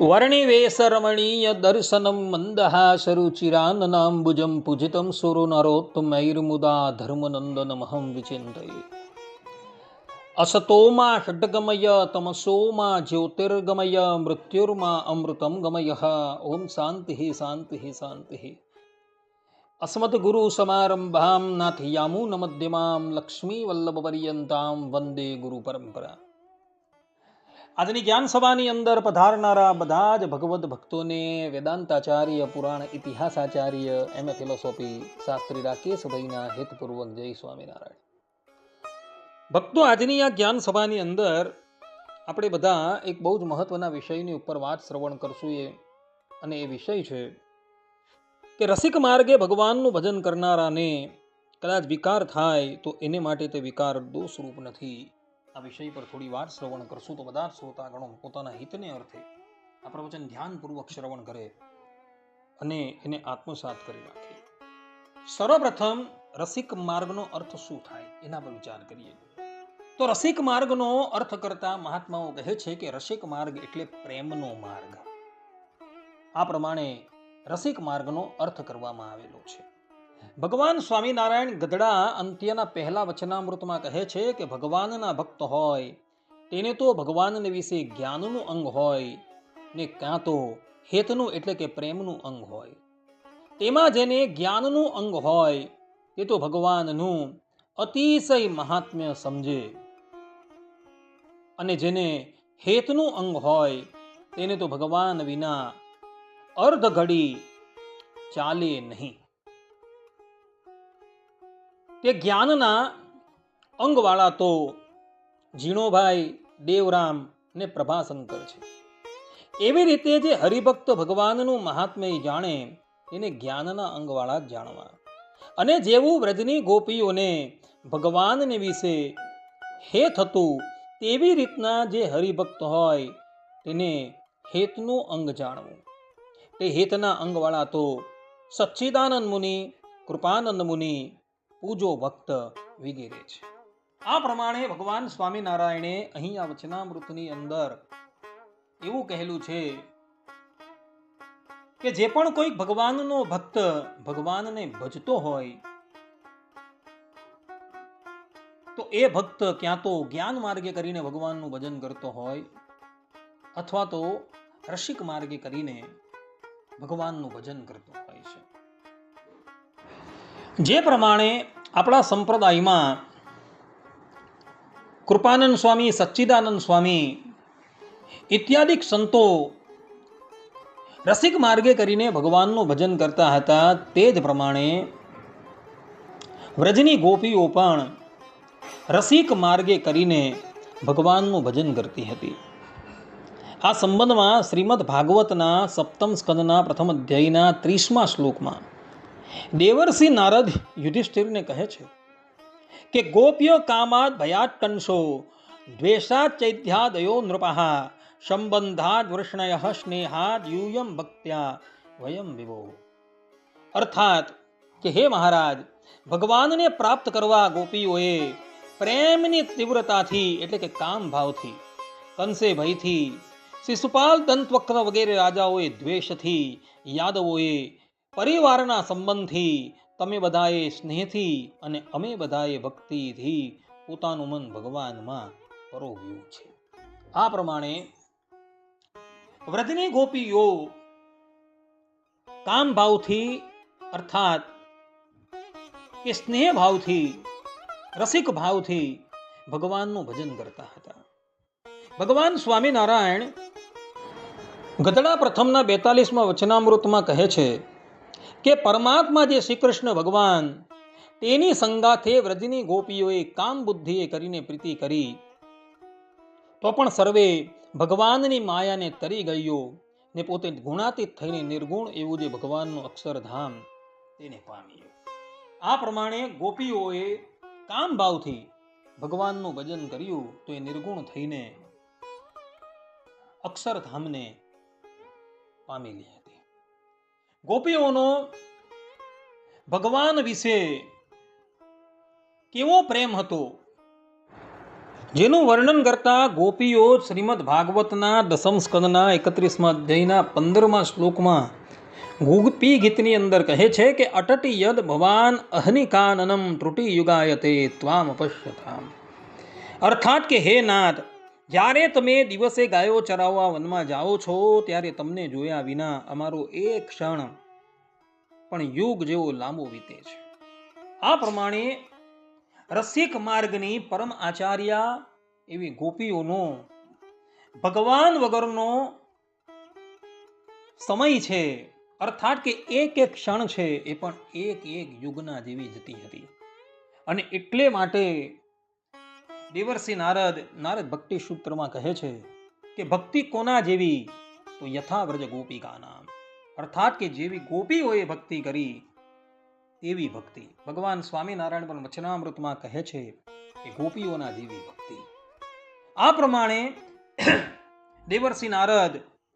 વર્ણિવેશરમણીય દર્શનમ મંદહાસરુચિરાનનાંબુજં પૂજિतं સુરનરોત્તમૈર્મુદા ધર્મનંદનમહં વિચિંતયે. અસતોમા ષડ્ગમય તમસોમા જ્યોતિર્ગમય મૃત્યુર્મા અમૃતમ ગમય. ઓમ શાંતિ શાંતિ શાંતિ. અસ્મદ્ગુરુ સમારંભામ નાથયામૂનમધ્યમામ લક્ષ્મી વલ્લભપર્યંતામ વંદે ગુરુ પરંપરા. આજની જ્ઞાન સભાની અંદર પધારનારા બધા જ ભગવદ્ ભક્તોને વેદાંતાચાર્ય, પુરાણ ઇતિહાસાચાર્ય, એમએ ફિલોસોફી શાસ્ત્રી રાકેશભાઈના હેતપૂર્વક જય સ્વામિનારાયણ. ભક્તો, આજની આ જ્ઞાન સભાની અંદર આપણે બધા એક બહુ જ મહત્વના વિષયની ઉપર વાત શ્રવણ કરશું. અને એ વિષય છે કે રસિક માર્ગે ભગવાનનું ભજન કરનારાને કદાચ વિકાર થાય તો એને માટે તે વિકાર દોષરૂપ નથી. આ વિષય પર થોડી વાર શ્રવણ કરશું તો બધા શ્રોતાગણો પોતાના હિતને અર્થે આ પ્રવચન ધ્યાનપૂર્વક શ્રવણ કરે અને એને આત્મસાત કરી રાખે. સર્વપ્રથમ રસિક માર્ગનો અર્થ શું થાય એના પર વિચાર કરીએ તો રસિક માર્ગનો અર્થ કરતા મહાત્માઓ કહે છે કે રસિક માર્ગ એટલે પ્રેમનો માર્ગ. આ પ્રમાણે રસિક માર્ગનો અર્થ કરવામાં આવેલો છે. ભગવાન સ્વામિનારાયણ ગઢડા અંત્યના પહેલા વચનામૃતમાં કહે છે કે ભગવાનના ભક્ત હોય તેને તો ભગવાનને વિશે જ્ઞાનનું અંગ હોય ને કાં તો હેતનું એટલે કે પ્રેમનું અંગ હોય. તેમાં જેને જ્ઞાનનું અંગ હોય તે તો ભગવાનનું અતિશય મહાત્મ્ય સમજે અને જેને હેતનું અંગ હોય તેને તો ભગવાન વિના અર્ધ ઘડી ચાલે નહીં. તે જ્ઞાનના અંગવાળા તો ઝીણોભાઈ, દેવરામ ને પ્રભાશંકર છે. એવી રીતે જે હરિભક્ત ભગવાનનું મહાત્મ્ય જાણે તેને જ્ઞાનના અંગવાળા જ જાણવા. અને જેવું વ્રજની ગોપીઓને ભગવાનને વિશે હેત હતું તેવી રીતના જે હરિભક્ત હોય તેને હેતનું અંગ જાણવું. તે હેતના અંગવાળા તો સચ્ચિદાનંદ મુનિ, કૃપાનંદ મુનિ, પૂજો ભક્ત વગેરે છે. આ પ્રમાણે ભગવાન સ્વામિનારાયણે અહીં આ વચનામૃતની અંદર એવું કહેલું છે કે જે પણ કોઈ ભગવાનનો ભક્ત ભગવાનને ભજતો હોય તો એ ભક્ત ક્યાં તો જ્ઞાન માર્ગે કરીને ભગવાનનું ભજન કરતો હોય અથવા તો રસિક માર્ગે કરીને ભગવાનનું ભજન કરતો હોય છે. જે પ્રમાણે આપણા સંપ્રદાયમાં કૃપાનંદ સ્વામી, સચ્ચિદાનંદ સ્વામી ઇત્યાદિક સંતો રસિક માર્ગે કરીને ભગવાનનું ભજન કરતા હતા તે જ પ્રમાણે વ્રજની ગોપીઓ પણ રસિક માર્ગે કરીને ભગવાનનું ભજન કરતી હતી. આ સંબંધમાં શ્રીમદ ભાગવતના સપ્તમ સ્કંદના પ્રથમ અધ્યાયના 30મા શ્લોકમાં દેવર્ષિ નારદ યુધિષ્ઠિરને કહે છે કે ગોપ્ય કામાદ ભયાત કંસો દ્વેષાત ચૈત્યાદયો નૃપા સંબંધાદ વૃષ્ણય સ્નેહાદ યુયમ ભક્ત્યા વયમ વિભો. અર્થાત કે હે મહારાજ, ભગવાનને પ્રાપ્ત કરવા ગોપીઓએ પ્રેમની તીવ્રતાથી એટલે કે કામ ભાવથી, કંસે ભયથી, શિશુપાલ, દંતવક્ર વગેરે રાજાઓએ દ્વેષથી, યાદવોએ પરિવારના સંબંધથી, તમે બધાએ સ્નેહથી અને અમે બધાએ ભક્તિથી પોતાનું મન ભગવાનમાં પરોવ્યું છે. આ પ્રમાણે વ્રજની ગોપીઓ કામ ભાવથી અર્થાત કે સ્નેહ ભાવથી, રસિક ભાવથી ભગવાનનું ભજન કરતા હતા. ભગવાન સ્વામિનારાયણ ગઢડા પ્રથમના 42મા વચનામૃતમાં કહે છે કે પરમાત્મા જે શ્રી કૃષ્ણ ભગવાન તેની સંગાથે વ્રજની ગોપીઓએ કામ બુદ્ધિએ કરીને પ્રીતિ કરી તો પણ સર્વે ભગવાનની માયાને તરી ગયો ને પોતે ગુણાતીત થઈને નિર્ગુણ એવું જે ભગવાનનું અક્ષરધામ તેને પામ્યું. આ પ્રમાણે ગોપીઓએ કામ ભાવથી ભગવાનનું ભજન કર્યું તો એ નિર્ગુણ થઈને અક્ષરધામને પામેલી હતી. ગોપીઓનો ભગવાન વિશે કેવો પ્રેમ હતો જેનું વર્ણન કરતા ગોપીઓ શ્રીમદ ભાગવતના દસમ સ્કંદના 31મા અધ્યાયના 15મા શ્લોકમાં ગોપી ગીતની અંદર કહે છે કે અટટી યદ ભવાન અહનિકાનનમ ત્રુટિ યુગાયતે ત્વામ પશ્યતામ. અર્થાત કે હે નાથ, જ્યારે તમે દિવસે ગાયો ચરાવવા વનમાં જાઓ છો ત્યારે તમને જોયા વિના અમારો એક ક્ષણ પણ યુગ જેવો લાંબો વીતે છે. આ પ્રમાણે રસિક માર્ગની પરમ આચાર્ય એવી ગોપીઓનો ભગવાન વગરનો સમય છે, અર્થાત કે એક એક ક્ષણ છે એ પણ એક એક યુગના જેવી જતી હતી. અને એટલે માટે દેવર્ષિ નારદ ભક્તિ સૂત્રમાં કહે છે કે ભક્તિ કોના જેવી? તો યથાવ્રજ ગોપિકા નામ. અર્થાત કે જેવી ગોપીઓએ ભક્તિ કરી તેવી ભક્તિ. ભગવાન સ્વામિનારાયણ પણ વચનામૃતમાં કહે છે કે ગોપીઓના જેવી ભક્તિ. આ પ્રમાણે દેવર્ષિ નારદ,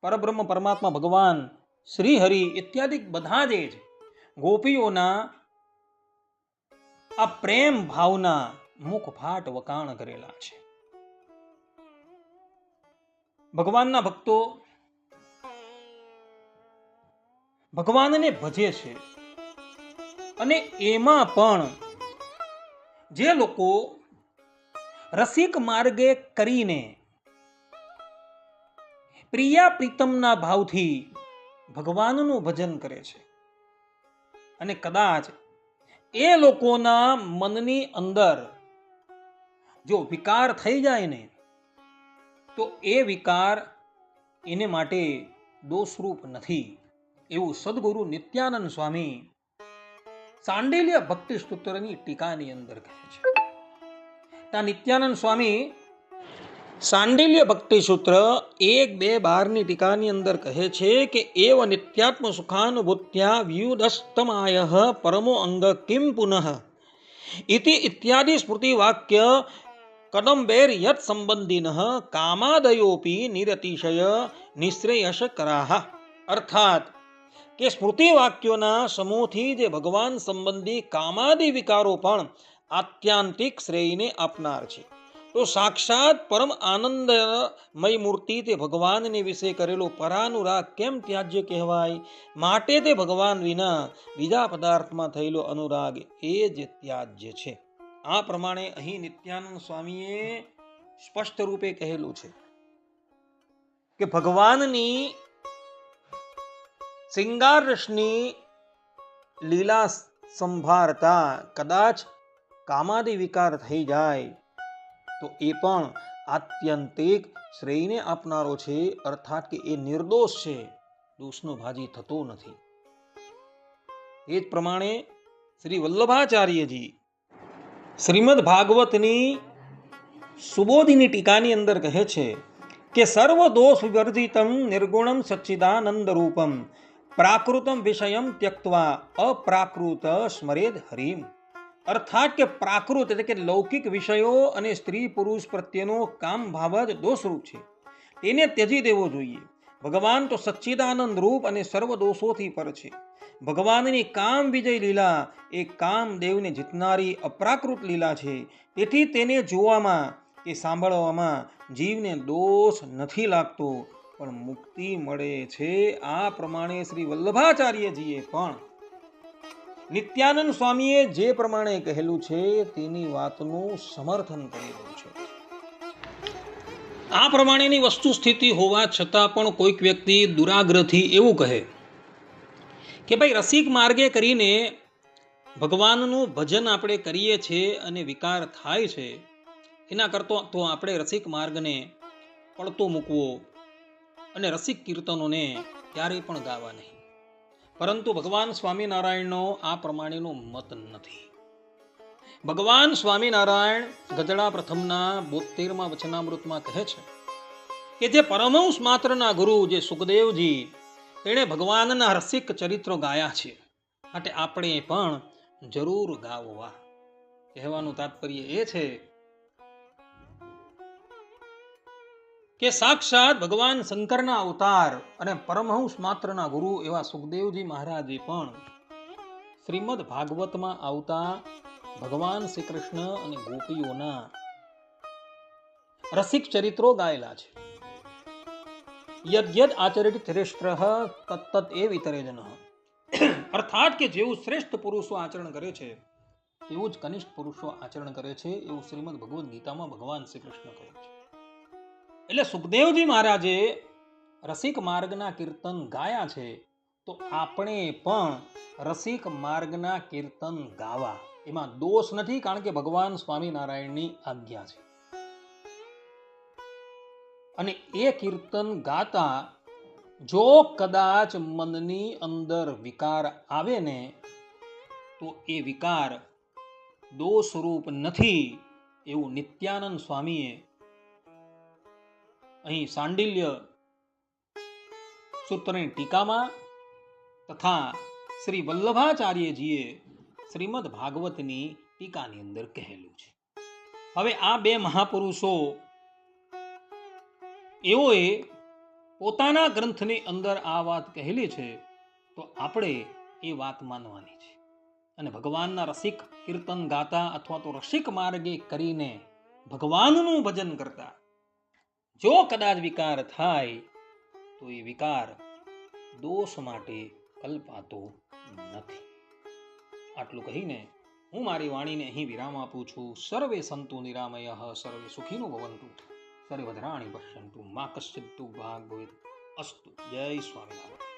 પરબ્રહ્મ પરમાત્મા ભગવાન શ્રી હરિ ઇત્યાદિ બધા જ ગોપીઓના આ પ્રેમ ભાવના મુખફાટ વકાણ કરેલા છે. ભગવાનના ભક્તો ભગવાનને ભજે છે, અને એમાં પણ જે લોકો રસિક માર્ગે કરીને પ્રિયા પ્રીતમના ભાવથી ભગવાનનું ભજન કરે છે, અને કદાચ એ લોકોના મનની અંદર જો વિકાર થઈ જાય ને, તો એ વિકાર એને માટે દોષરૂપ નથી, એવું સદગુરુ નિત્યાનંદ સ્વામી સાંડિલ્ય ભક્તિ સૂત્રની ટીકાની અંદર કહે છે. ત્યાં નિત્યાનંદ સ્વામી સાંડિલ્ય ભક્તિ સૂત્ર 1-2-12 ટીકાની અંદર કહે છે કે એવ નિત્યાત્મ સુખાનુભૂત્યા વ્યુદસ્તમાય પરમો અંગ કિમ પુનઃ ઇતિ ઇત્યાદિ સ્મૃતિ વાક્ય કદંબેર યત સંબંધિન કામાદયોપી નિરતિશય નિશ્રેયસ કરાહ. અર્થાત કે સ્મૃતિ વાક્યોના સમૂહથી જે ભગવાન સંબંધી કામાદિ વિકારો પણ આત્યાંતિક શ્રેયને આપનાર છે, તો સાક્ષાત પરમ આનંદમય મૂર્તિ તે ભગવાનને વિશે કરેલો પરાનુરાગ કેમ ત્યાજ્ય કહેવાય? માટે તે ભગવાન વિના બીજા પદાર્થમાં થયેલો અનુરાગ એ જ ત્યાજ્ય છે. આ પ્રમાણે અહીં નિત્યાનંદ સ્વામીએ સ્પષ્ટ રૂપે કહેલું છે કે ભગવાનની શૃંગાર રસની લીલા સંભાળતા કદાચ કામાદિ વિકાર થઈ જાય તો એ પણ આત્યંતિક શ્રેયને આપનારો છે, અર્થાત કે એ નિર્દોષ છે, દોષનો ભાજી થતો નથી. એ જ પ્રમાણે શ્રી વલ્લભાચાર્યજી શ્રીમદ ભાગવતની સુબોધિની ટીકાની અંદર કહે છે કે સર્વ દોષ વિવર્જિતમ નિર્ગુણમ સચ્ચિદાનંદ રૂપમ પ્રાકૃતમ વિષયમ ત્યક્ત્વા અપ્રાકૃત સ્મરેદ હરિમ. અર્થાત કે પ્રાકૃત એટલે કે લૌકિક વિષયો અને સ્ત્રી પુરુષ પ્રત્યેનો કામ ભાવ જ દોષરૂપ છે, તેને ત્યજી દેવો જોઈએ. ભગવાન તો સચ્ચિદાનંદ રૂપ અને સર્વ દોષોથી પર છે. ભગવાનની કામ વિજય લીલા એ કામદેવને જીતનારી અપ્રાકૃત લીલા છે. તેથી તેને જોવામાં કે સાંભળવામાં જીવને દોષ નથી લાગતો, પણ મુક્તિ મળે છે. આ પ્રમાણે શ્રી વલ્લભાચાર્યજીએ પણ નિત્યાનંદ સ્વામીએ જે પ્રમાણે કહેલું છે તેની વાતનું સમર્થન કરેલું છે. આ પ્રમાણેની વસ્તુ સ્થિતિ હોવા છતાં પણ કોઈક વ્યક્તિ દુરાગ્રહથી એવું કહે કે ભાઈ રસિક માર્ગે કરીને ભગવાનનું ભજન આપણે કરીએ છીએ અને વિકાર થાય છે, એના કરતાં તો આપણે રસિક માર્ગને પડતો મૂકવો અને રસિક કીર્તનોને ક્યારેય પણ ગાવા નહીં. પરંતુ ભગવાન સ્વામિનારાયણનો આ પ્રમાણેનો મત નથી. ભગવાન સ્વામિનારાયણ ગધડા પ્રથમના 72મા વચનામૃતમાં કહે છે કે જે પરમહંસ માત્રના ગુરુ જે સુખદેવજી, તેણે ભગવાનના રસિક ચરિત્રો ગાયા છે, માટે આપણે પણ જરૂર ગાવવા. કહેવાનું તાત્પર્ય એ છે કે સાક્ષાત ભગવાન શંકરના અવતાર અને પરમહંસ માત્રના ગુરુ એવા સુખદેવજી મહારાજે પણ શ્રીમદ ભાગવતમાં આવતા ભગવાન શ્રી કૃષ્ણ અને ગોપીઓના રસિક ચરિત્રો ગાયેલા છે. યદ્યદ આચરિત શ્રેષ્ઠ તત્તત એ વિતરે જન, અર્થાત કે જેવું શ્રેષ્ઠ પુરુષો આચરણ કરે છે તેવું જ કનિષ્ઠ પુરુષો આચરણ કરે છે, એવું શ્રીમદ ભગવદ્ ગીતામાં ભગવાન શ્રી કૃષ્ણ કહે છે. એટલે સુખદેવજી મહારાજે રસિક માર્ગના કીર્તન ગાયા છે, તો આપણે પણ રસિક માર્ગના કીર્તન ગાવા, એમાં દોષ નથી, કારણ કે ભગવાન સ્વામિનારાયણની આજ્ઞા છે. અને એ કીર્તન ગાતા જો કદાચ મનની અંદર વિકાર આવે ને, તો એ વિકાર દોષરૂપ નથી, એવું નિત્યાનંદ સ્વામીએ અહીં સાંડિલ્ય સૂત્રની ટીકામાં તથા શ્રી વલ્લભાચાર્યજીએ શ્રીમદ ભાગવતની ટીકાની અંદર કહેલું છે. હવે આ બે મહાપુરુષો એઓએ પોતાના ગ્રંથની અંદર આ વાત કહેલી છે, તો આપણે એ વાત માનવાની છે. અને ભગવાનના રસિક કીર્તન ગાતા અથવા તો રસિક માર્ગે કરીને ભગવાનનું ભજન કરતા જો કદાચ વિકાર થાય, તો એ વિકાર દોષ માટે કલ્પાતો નથી. આટલું કહીને હું મારી વાણીને અહીં વિરામ આપું છું. સર્વે સંતુ નિરામયઃ, સર્વે સુખીનો ભવંતુ, સર્વદ્રાણી પશ્યંતુ, મા કશ્ચિત્તુ ભાગ ભવેત. અસ્તુ. જય સ્વામિનારાયણ.